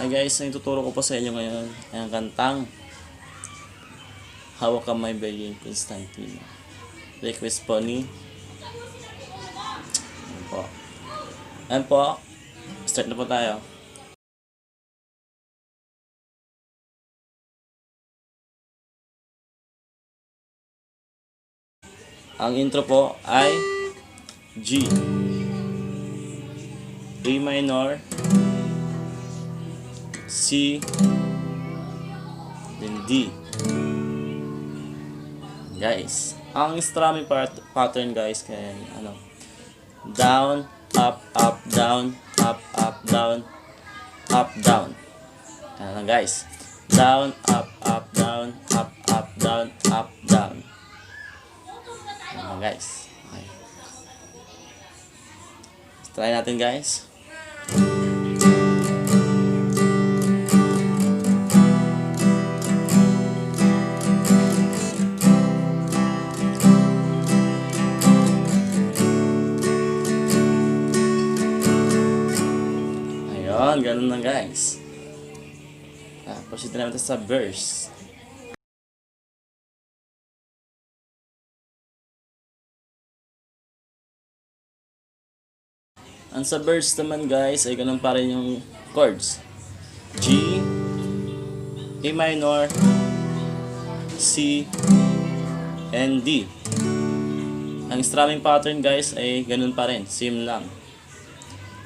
Hi guys, ang ituturo ko po sa inyo ngayon ay ang kantang Hawak Kamay by Yeng Constantino. Request po ni Ayan po. Start na po tayo. Ang intro po ay G, A minor, C, then D. Guys, ang strumming pattern guys, kaya down, up, up, down, up, up, down, up, down. Ayan lang guys. Down, up, up, down, up, up, down, up, down. Ayan lang guys. Okay. Try natin guys. Ganun lang guys. Proceed na natin sa verse. Ang sa verse naman guys ay ganun pa rin yung chords. G, A minor, C, and D. Ang strumming pattern guys ay ganun pa rin, same lang.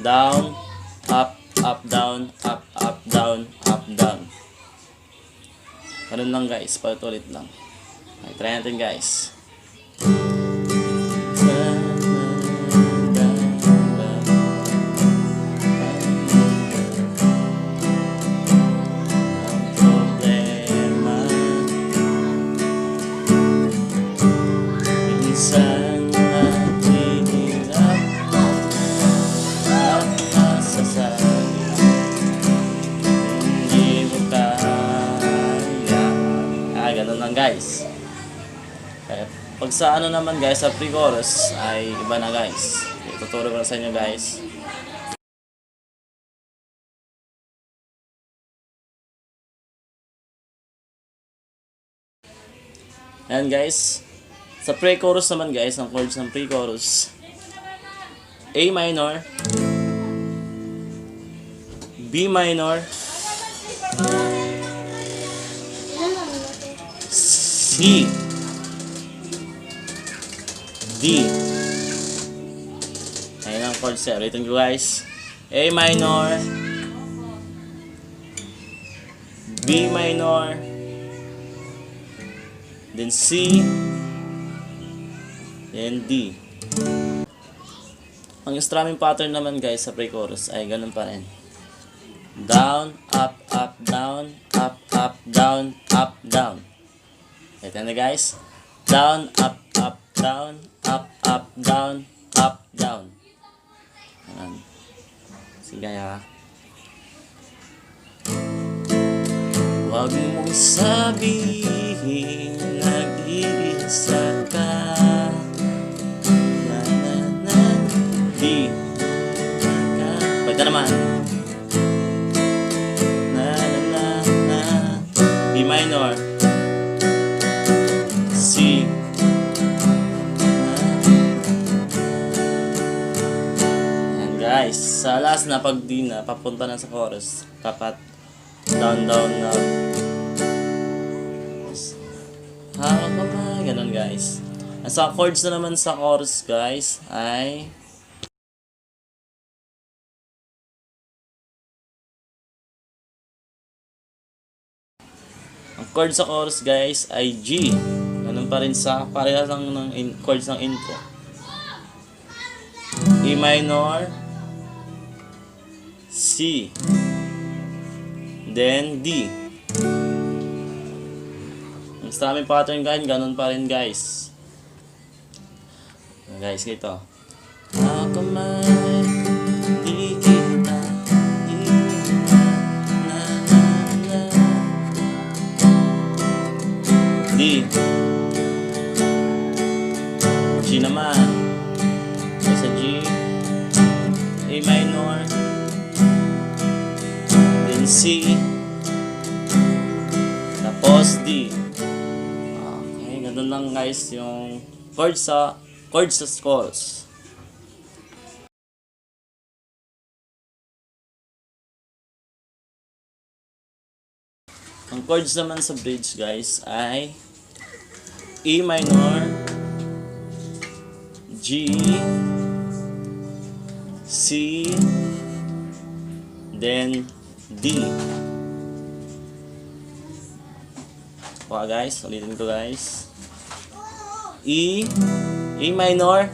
Down, up, up, down, up, up, down, up, down. Ganun lang guys, paulit-ulit lang. Okay, try natin guys. Ganun lang guys. Kaya pag sa ano naman guys, sa pre-chorus ay iba na guys. Ituturo ko na sa inyo guys. Ayan guys. Sa pre-chorus naman guys, ang chords ng pre-chorus: A minor, B minor, C, D. Ayan ang chords niya. Ulitin ko guys. A minor, B minor, then C, then D. Ang strumming pattern naman guys sa pre-chorus ay ganun pa rin. Down, up, up, down, up, up, down, up, down. Ito na guys. Down, up, up, down, up, up, down, up, down. Ayan. Sige ha. Huwag mong sabihin nag-iisa ka. Na, na, na. D. Pagka naman. Na, na, na, na. B minor. C. Ayan guys, sa last na pag D na, papunta na sa chorus, dapat down, down, down. Ganun guys. Sa chords na naman sa chorus guys ay ang chord sa chorus guys ay G. Ganun pa rin sa parehas lang ng chords ng intro. A minor, C, then D. Ang strumming pattern guys, ganun pa rin guys. Guys, ganito. Ako may di kita na, na, na. D. G naman. Sa G, A minor, then then C, tapos D. Okay, ganun lang guys yung chords sa scores. Ang chords naman sa bridge guys ay E minor, G, C, then D. Okay guys, ulitin ko guys. E minor,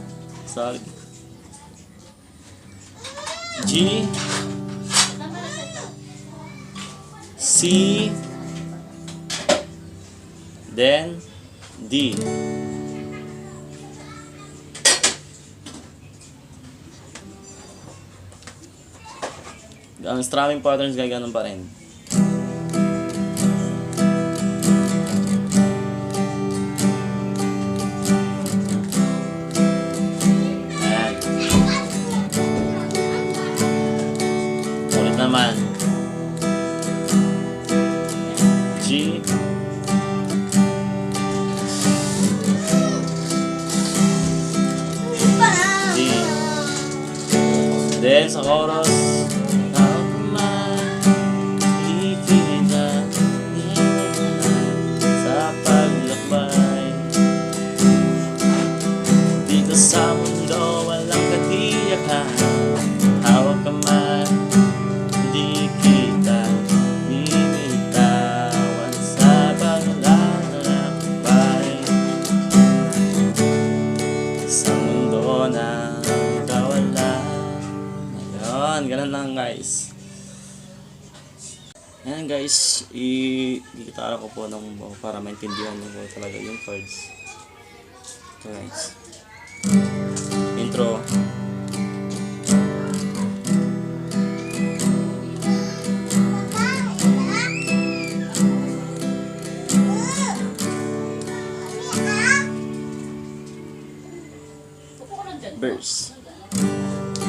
sorry, G, C, then D. Ang strumming patterns guys, ganun pa rin. Ayan. Ulit naman. G, D. Then sa chorus, sa mundo walang katiyakan, hawak kamay, di kita binitawan sa paglalakbay sa mundo na kawalan. Ayun, ganun lang guys. Ayan guys, i-gitara ko po para maintindihan nyo po talaga yung chords. Okay guys. Intro. Verse.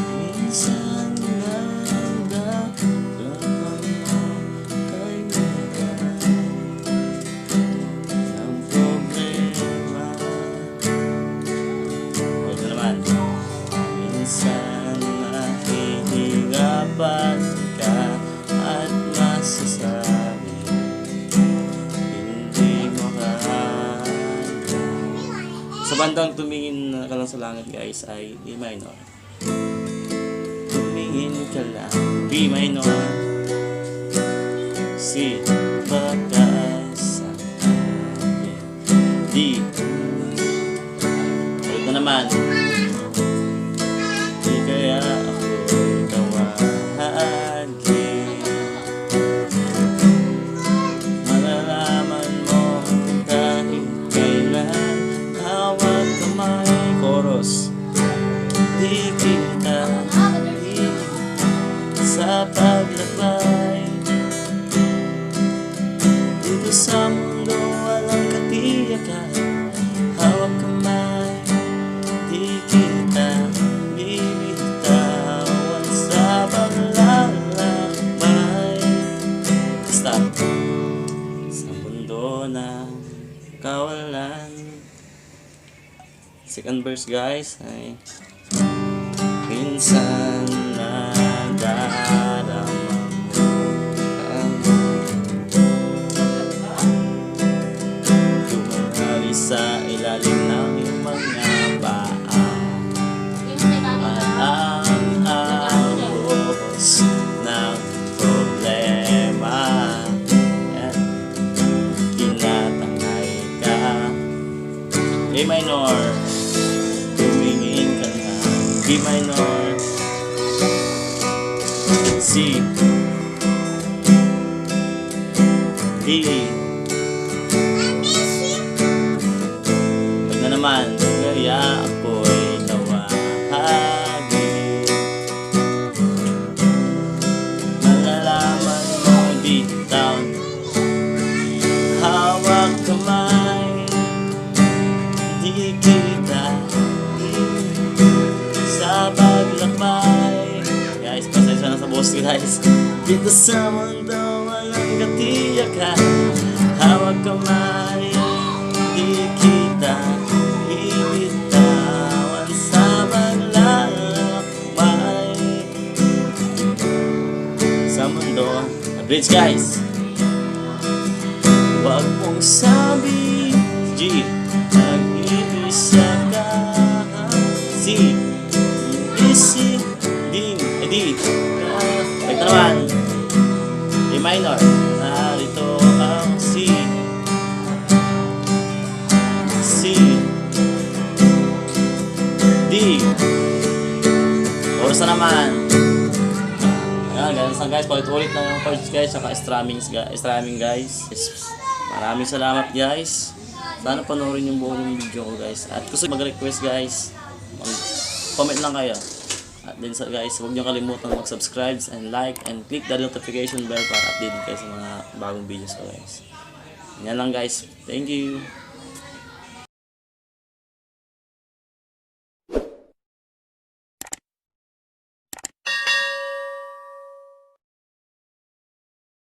Minsan nagdadamang kaibigan ng problema. Huwag na naman. Minsan nahihirapan ka at masasabi hindi makakaya. Sa bandang tumingin ka lang sa langit guys ay E minor. Tumingin ka lang, B minor, C, pagkas ang akin, D. Ulit na naman. Di kaya ako'y tawahagi, malalaman mo kahit kailan, hawak kamay, chorus. Di kita sa paglakbay, dito sa mundo walang katiyakan, hawak kamay, di kita bibitawan sa paglalakbay. Stop. Sa mundo na kawalan. Second verse guys ay minsan nadaramang ang tumahari sa ilalim ng iyong mga paa, at ang ahos ng problema at tinatangay ka. A minor, tumingin ka na. B minor, C, D. Huwag na naman. Kaya ako'y tawahagi, malalaman mo deep down, hawak kamay, di kita sa paglakbay. Guys, pasensya na sa boss guys. B Dito sa mundo walang katiyakan, hawak kamay, di kita ibitawan sa maglalakbay sa mundo. Bridge guys. Huwag mong sabi G, mag-ibisa ka. C, easy, D, D. Ito naman A minor, narito ang C, C, D. Chords na naman. Yan, ganun lang guys, paulit-ulit lang yung chords guys, saka strumming guys. Maraming salamat guys. Sana panoorin yung buong video ko guys. At gusto mag-request guys, comment lang kayo. At din sa guys, huwag niyo kalimutan mag-subscribe and like and click the notification bell para update kayo sa mga bagong videos ko guys. Yan lang guys. Thank you.